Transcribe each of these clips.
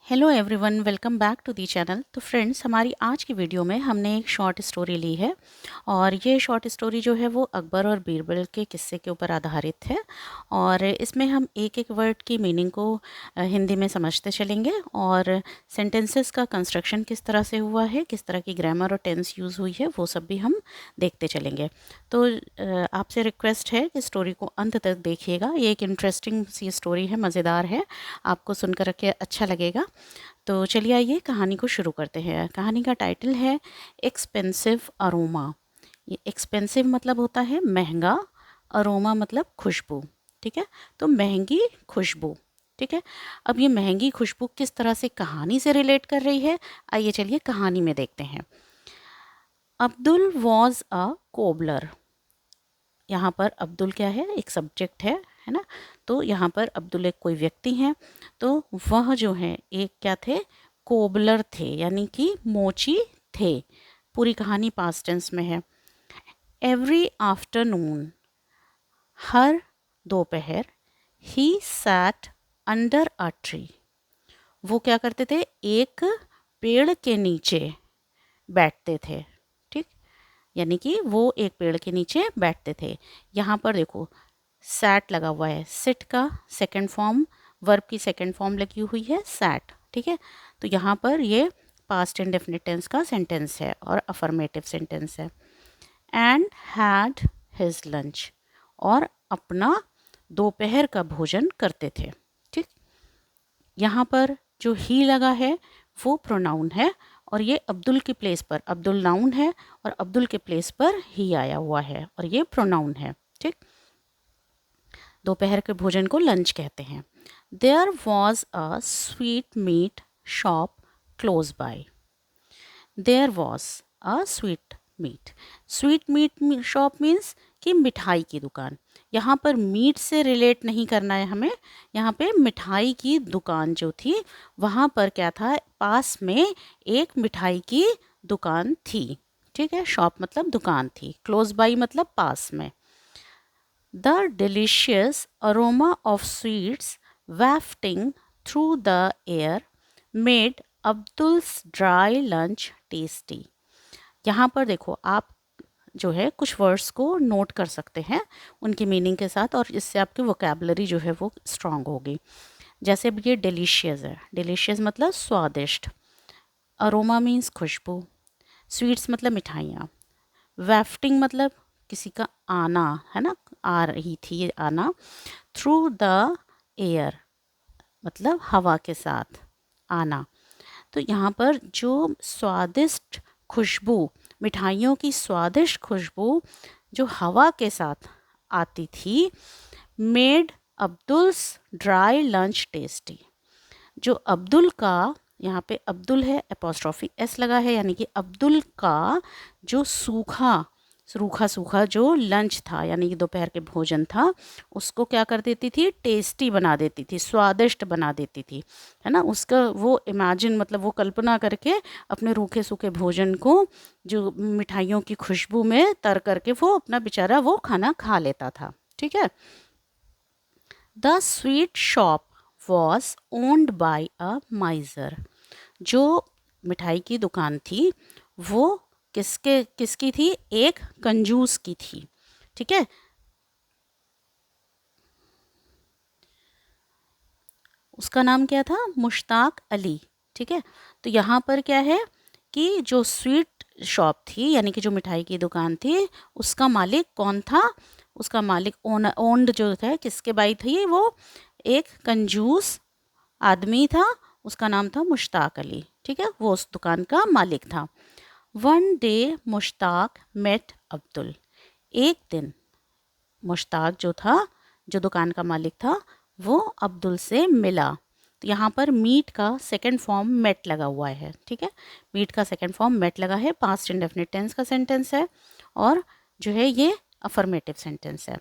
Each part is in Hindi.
Hello everyone, welcome back to the channel. तो फ्रेंड्स, हमारी आज की वीडियो में हमने एक शॉर्ट स्टोरी ली है और ये शॉर्ट स्टोरी जो है वो अकबर और बीरबल के किस्से के ऊपर आधारित है। और इसमें हम एक एक वर्ड की मीनिंग को हिंदी में समझते चलेंगे और सेंटेंसेस का कंस्ट्रक्शन किस तरह से हुआ है, किस तरह की ग्रामर और टेंस यूज़ हुई है, वो सब भी हम देखते चलेंगे। तो आपसे रिक्वेस्ट है कि स्टोरी को अंत तक देखिएगा। ये एक इंटरेस्टिंग सी स्टोरी है, मज़ेदार है, आपको सुनकर के अच्छा लगेगा। तो चलिए आइए कहानी को शुरू करते हैं। कहानी का टाइटल है एक्सपेंसिव अरोमा। ये एक्सपेंसिव मतलब होता है महंगा, अरोमा मतलब खुशबू। ठीक है, तो महंगी खुशबू। ठीक है, अब ये महंगी खुशबू किस तरह से कहानी से रिलेट कर रही है, आइए चलिए कहानी में देखते हैं। Abdul was a cobbler. यहाँ पर अब्दुल क्या है, एक सब्जेक्ट है ना। तो यहाँ पर अब्दुल एक कोई व्यक्ति हैं, तो वह जो है एक क्या थे, कोबलर थे, यानी कि मोची थे। पूरी कहानी पास्ट टेंस में है। एवरी आफ्टरनून, हर दोपहर, he sat under a tree. वो क्या करते थे, एक पेड़ के नीचे बैठते थे। ठीक, यानी कि वो एक पेड़ के नीचे बैठते थे। यहाँ पर देखो सैट लगा हुआ है, सिट का सेकंड फॉर्म, वर्ब की सेकंड फॉर्म लगी हुई है सैट। ठीक है, तो यहाँ पर ये पास्ट इंडेफिनिट टेंस का सेंटेंस है और अफर्मेटिव सेंटेंस है। एंड हैड हिज लंच, और अपना दोपहर का भोजन करते थे। ठीक, यहाँ पर जो ही लगा है वो प्रोनाउन है और ये अब्दुल की प्लेस पर, अब्दुल नाउन है और अब्दुल के प्लेस पर ही आया हुआ है और ये प्रोनाउन है। ठीक, दोपहर के भोजन को लंच कहते हैं। There was a sweet meat shop close by. There was a sweet meat shop means कि मिठाई की दुकान। यहाँ पर मीट से रिलेट नहीं करना है हमें, यहाँ पे मिठाई की दुकान जो थी वहाँ पर क्या था, पास में एक मिठाई की दुकान थी। ठीक है, शॉप मतलब दुकान थी, क्लोज बाई मतलब पास में। The delicious aroma of sweets wafting through the air made Abdul's dry lunch tasty. यहाँ पर देखो आप जो है कुछ वर्ड्स को नोट कर सकते हैं उनकी मीनिंग के साथ, और इससे आपकी वोकेबलरी जो है वो स्ट्रांग होगी। जैसे अब ये डिलीशियस है, डिलीशियस मतलब स्वादिष्ट, अरोमा मीन्स खुशबू, स्वीट्स मतलब मिठाइयाँ, वैफ्टिंग मतलब किसी का आना, है ना, आ रही थी ये आना, थ्रू द एयर मतलब हवा के साथ आना। तो यहाँ पर जो स्वादिष्ट खुशबू, मिठाइयों की स्वादिष्ट खुशबू जो हवा के साथ आती थी, made Abdul's dry lunch tasty. जो अब्दुल का, यहाँ पे अब्दुल है, एपोस्ट्रॉफी एस लगा है, यानी कि अब्दुल का जो सूखा सूखा जो लंच था, यानी कि दोपहर के भोजन था, उसको क्या कर देती थी, टेस्टी बना देती थी, स्वादिष्ट बना देती थी, है ना। उसका वो इमेजिन मतलब वो कल्पना करके अपने रूखे सूखे भोजन को जो मिठाइयों की खुशबू में तर करके वो अपना बेचारा वो खाना खा लेता था। ठीक है, the sweet shop was owned by अ माइजर। जो मिठाई की दुकान थी वो किसकी थी, एक कंजूस की थी। ठीक है, उसका नाम क्या था, मुश्ताक अली। ठीक है, तो यहाँ पर क्या है कि जो स्वीट शॉप थी, यानी कि जो मिठाई की दुकान थी, उसका मालिक कौन था, उसका मालिक ओन्ड जो था, किसके बाई थी वो, एक कंजूस आदमी था, उसका नाम था मुश्ताक अली। ठीक है, वो उस दुकान का मालिक था। One day Mushtaq met Abdul. एक दिन मुश्ताक जो था, जो दुकान का मालिक था, वो अब्दुल से मिला। तो यहाँ पर मीट का सेकंड फॉर्म मेट लगा हुआ है। ठीक है, मीट का सेकंड फॉर्म मेट लगा है, पास्ट इंडेफिनिट टेंस का सेंटेंस है और जो है ये अफर्मेटिव सेंटेंस है।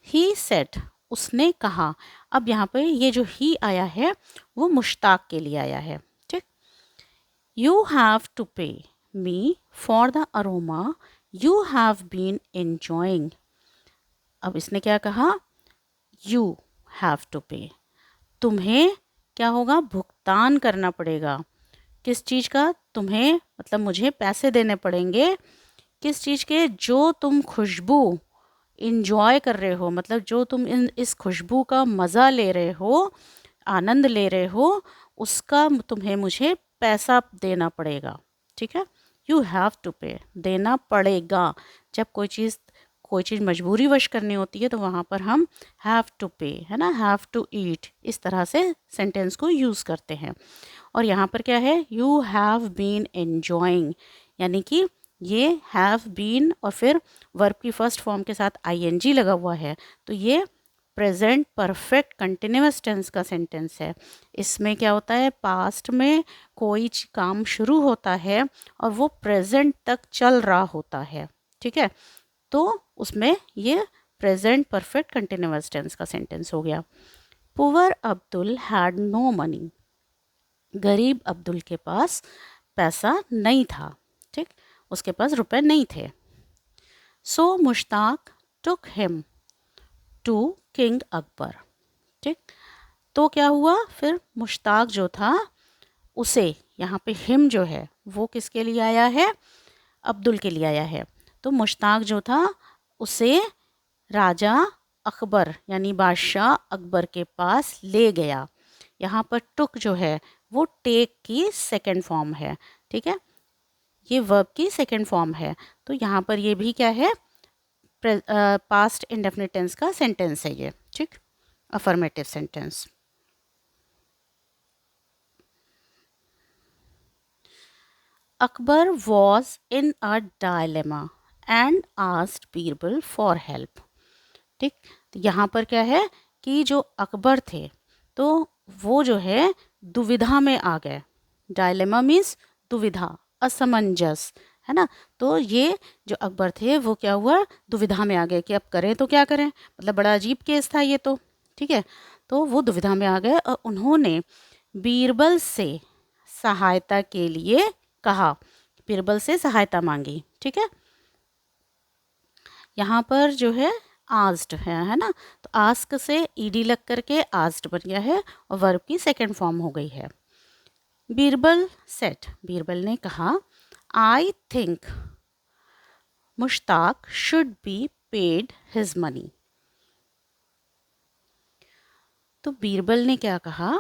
ही सेड, उसने कहा। अब यहाँ पे ये जो ही आया है वो मुश्ताक के लिए आया है। ठीक, you have to pay me for the aroma you have been enjoying. अब इसने क्या कहा, यू हैव टू पे, तुम्हें क्या होगा, भुगतान करना पड़ेगा। किस चीज़ का, तुम्हें मतलब मुझे पैसे देने पड़ेंगे। किस चीज़ के, जो तुम खुशबू इंजॉय कर रहे हो, मतलब जो तुम इस खुशबू का मज़ा ले रहे हो, आनंद ले रहे हो, उसका तुम्हें मुझे पैसा देना पड़ेगा। ठीक है, यू हैव टू पे, देना पड़ेगा। जब कोई चीज़ मजबूरीवश करनी होती है तो वहाँ पर हम हैव टू पे, है ना, हैव टू ईट, इस तरह से सेंटेंस को यूज़ करते हैं। और यहाँ पर क्या है, यू हैव बीन एन्जॉइंग, यानी कि ये हैव बीन और फिर वर्ब की फर्स्ट फॉर्म के साथ आईएनजी लगा हुआ है, तो ये प्रेजेंट परफेक्ट कंटिन्यूअस टेंस का सेंटेंस है। इसमें क्या होता है, पास्ट में कोई काम शुरू होता है और वो प्रेजेंट तक चल रहा होता है। ठीक है, तो उसमें ये प्रेजेंट परफेक्ट कंटिन्यूअस टेंस का सेंटेंस हो गया। Poor Abdul had no money, गरीब अब्दुल के पास पैसा नहीं था। ठीक, उसके पास रुपए नहीं थे। So Mushtaq took him to king Akbar. ठीक, तो क्या हुआ, फिर मुश्ताक जो था उसे, यहाँ पे हिम जो है वो किसके लिए आया है, अब्दुल के लिए आया है। तो मुश्ताक जो था उसे राजा अकबर यानी बादशाह अकबर के पास ले गया। यहाँ पर टुक जो है वो टेक की सेकंड फॉर्म है। ठीक है, ये वर्ब की सेकंड फॉर्म है। तो यहाँ पर ये भी क्या है, पास्ट इंडेफिनिट टेंस का सेंटेंस है ये। ठीक, affirmative sentence. Akbar was in a dilemma and asked Birbal for help. ठीक, तो यहाँ पर क्या है कि जो अकबर थे तो वो जो है दुविधा में आ गए। डायलेमा मीन्स दुविधा, असमंजस, है ना। तो ये जो अकबर थे वो क्या हुआ, दुविधा में आ गए कि अब करें तो क्या करें, मतलब बड़ा अजीब केस था ये तो। ठीक है, तो वो दुविधा में आ गए और उन्होंने बीरबल से सहायता के लिए कहा, बीरबल से सहायता मांगी। ठीक है, यहाँ पर जो है आस्क्ड है ना, तो आस्क से ईडी लग करके आस्क्ड बन गया है और वर्ब की सेकंड फॉर्म हो गई है। बीरबल सेट, बीरबल ने कहा, I think Mushtaq should be paid his money. तो बीरबल ने क्या कहा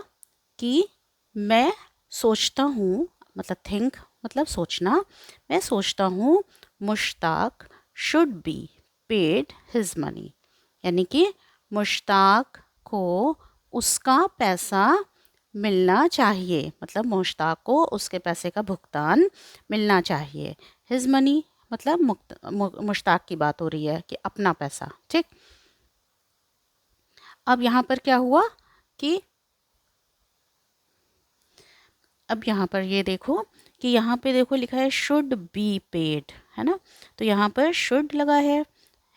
कि मैं सोचता हूँ, मतलब थिंक मतलब सोचना, मैं सोचता हूँ Mushtaq should be paid his money, यानी कि मुश्ताक को उसका पैसा मिलना चाहिए, मतलब मुश्ताक को उसके पैसे का भुगतान मिलना चाहिए। हिज मनी मतलब मुश्ताक की बात हो रही है कि अपना पैसा। ठीक, अब यहाँ पर क्या हुआ कि अब यहाँ पर ये देखो कि यहाँ पे देखो लिखा है शुड बी पेड, है ना। तो यहाँ पर शुड लगा है,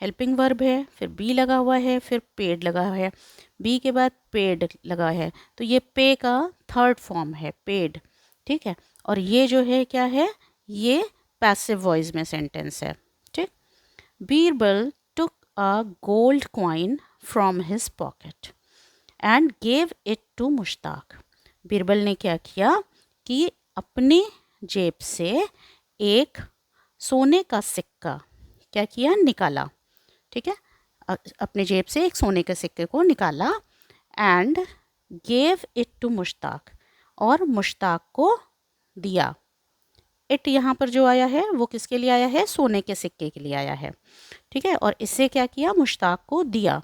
हेल्पिंग वर्ब है, फिर बी लगा हुआ है, फिर पेड लगा है, बी के बाद पेड लगा है, तो ये पे का थर्ड फॉर्म है, पेड। ठीक है, और ये जो है क्या है, ये पैसिव वॉइस में सेंटेंस है। ठीक, Birbal took a gold coin from his pocket and gave it to Mushtaq. Birbal ने क्या किया कि अपने जेब से एक सोने का सिक्का क्या किया, निकाला। ठीक है, अपने जेब से एक सोने के सिक्के को निकाला and gave it to Mushtaq, और मुश्ताक को दिया। इट यहाँ पर जो आया है वो किसके लिए आया है, सोने के सिक्के के लिए आया है। ठीक है, और इससे क्या किया, मुश्ताक को दिया।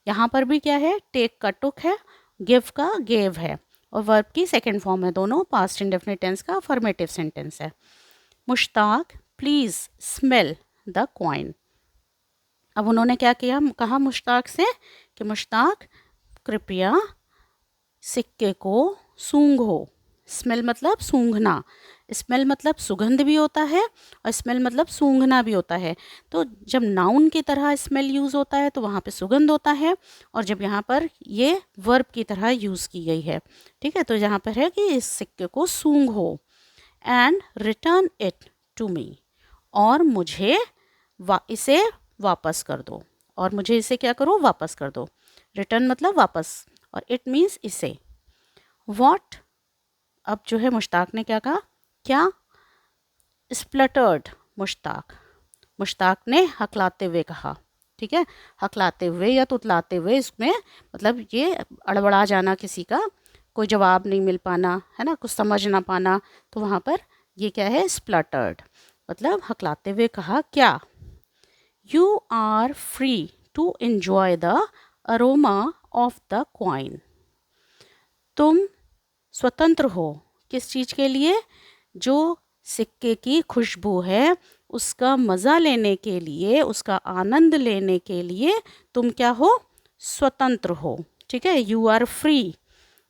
यहाँ पर भी क्या है, टेक का टुक है, गिव का गेव है, और वर्ब की सेकंड फॉर्म है, दोनों पास्ट इंडेफिनिट टेंस का अफर्मेटिव सेंटेंस है। Mushtaq please smell the coin. अब उन्होंने क्या किया, कहा मुश्ताक से कि मुश्ताक कृपया सिक्के को सूंघो। स्मेल मतलब सूंघना, स्मेल मतलब सुगंध भी होता है और स्मेल मतलब सूंघना भी होता है। तो जब नाउन की तरह स्मेल यूज़ होता है तो वहाँ पे सुगंध होता है, और जब यहाँ पर ये वर्ब की तरह यूज़ की गई है। ठीक है, तो यहाँ पर है कि इस सिक्के को सूंघो and return it to me, और मुझे इसे वापस कर दो, और मुझे इसे क्या करो, वापस कर दो। रिटर्न मतलब वापस, और इट मीन्स इसे। व्हाट, अब जो है मुश्ताक ने क्या कहा, क्या, स्प्लटर्ड, मुश्ताक ने हकलाते हुए कहा, ठीक है, हकलाते हुए या तुतलाते हुए, इसमें मतलब ये अड़बड़ा जाना, किसी का कोई जवाब नहीं मिल पाना, है ना, कुछ समझ ना पाना, तो वहाँ पर ये क्या है, स्प्लटर्ड, मतलब हकलाते हुए कहा क्या, you are free to enjoy the aroma of the coin, तुम स्वतंत्र हो, किस चीज़ के लिए, जो सिक्के की खुशबू है उसका मज़ा लेने के लिए, उसका आनंद लेने के लिए तुम क्या हो, स्वतंत्र हो, ठीक है, यू आर फ्री,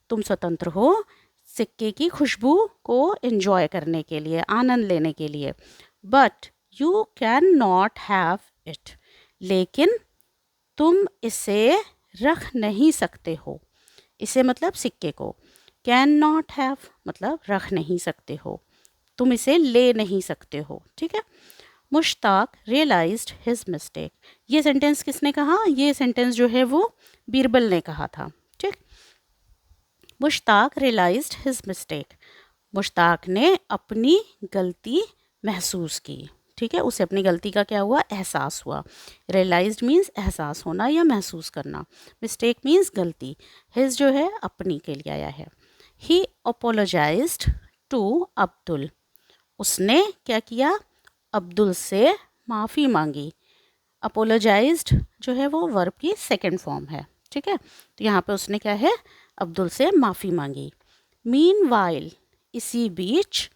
तुम स्वतंत्र हो सिक्के की खुशबू को एंजॉय करने के लिए, आनंद लेने के लिए, but you can not have it, लेकिन तुम इसे रख नहीं सकते हो, इसे मतलब सिक्के को, कैन नॉट हैव मतलब रख नहीं सकते हो, तुम इसे ले नहीं सकते हो, ठीक है। मुश्ताक रियलाइज्ड हिज मिस्टेक, ये सेंटेंस किसने कहा, ये सेंटेंस जो है वो बीरबल ने कहा था, ठीक। Mushtaq realized his mistake, Mushtaq ने अपनी गलती महसूस की, ठीक है, उसे अपनी गलती का क्या हुआ, एहसास हुआ, रियलाइज्ड मीन्स एहसास होना या महसूस करना, मिस्टेक मीन्स गलती, हिज जो है अपनी के लिए आया है। ही अपोलोजाइज्ड टू अब्दुल, उसने क्या किया, अब्दुल से माफ़ी मांगी, अपोलोजाइज्ड जो है वो वर्ब की सेकंड फॉर्म है, ठीक है, तो यहाँ पे उसने क्या है, अब्दुल से माफ़ी मांगी। मीनवाइल, इसी बीच,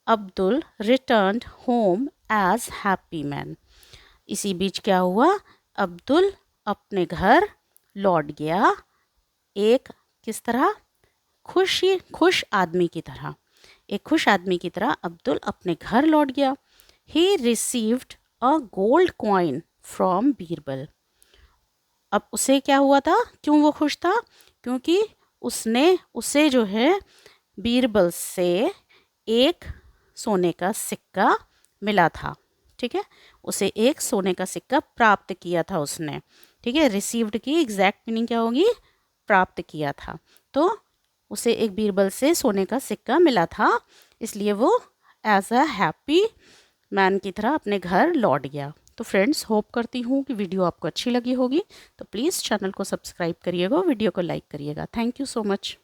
Abdul returned home as happy man, इसी बीच क्या हुआ, अब्दुल अपने घर लौट गया, एक किस तरह, खुश आदमी की तरह, एक खुश आदमी की तरह अब्दुल अपने घर लौट गया। He received a gold coin from Birbal, अब उसे क्या हुआ था, क्यों वो खुश था, क्योंकि उसे जो है बीरबल से एक सोने का सिक्का मिला था, ठीक है, उसे एक सोने का सिक्का प्राप्त किया था उसने, ठीक है, रिसीव्ड की एग्जैक्ट मीनिंग क्या होगी, प्राप्त किया था, तो उसे एक बीरबल से सोने का सिक्का मिला था, इसलिए वो एज अ हैप्पी मैन की तरह अपने घर लौट गया। तो फ्रेंड्स, होप करती हूँ कि वीडियो आपको अच्छी लगी होगी, तो प्लीज़ चैनल को सब्सक्राइब करिएगा, वीडियो को लाइक करिएगा। Thank you so much.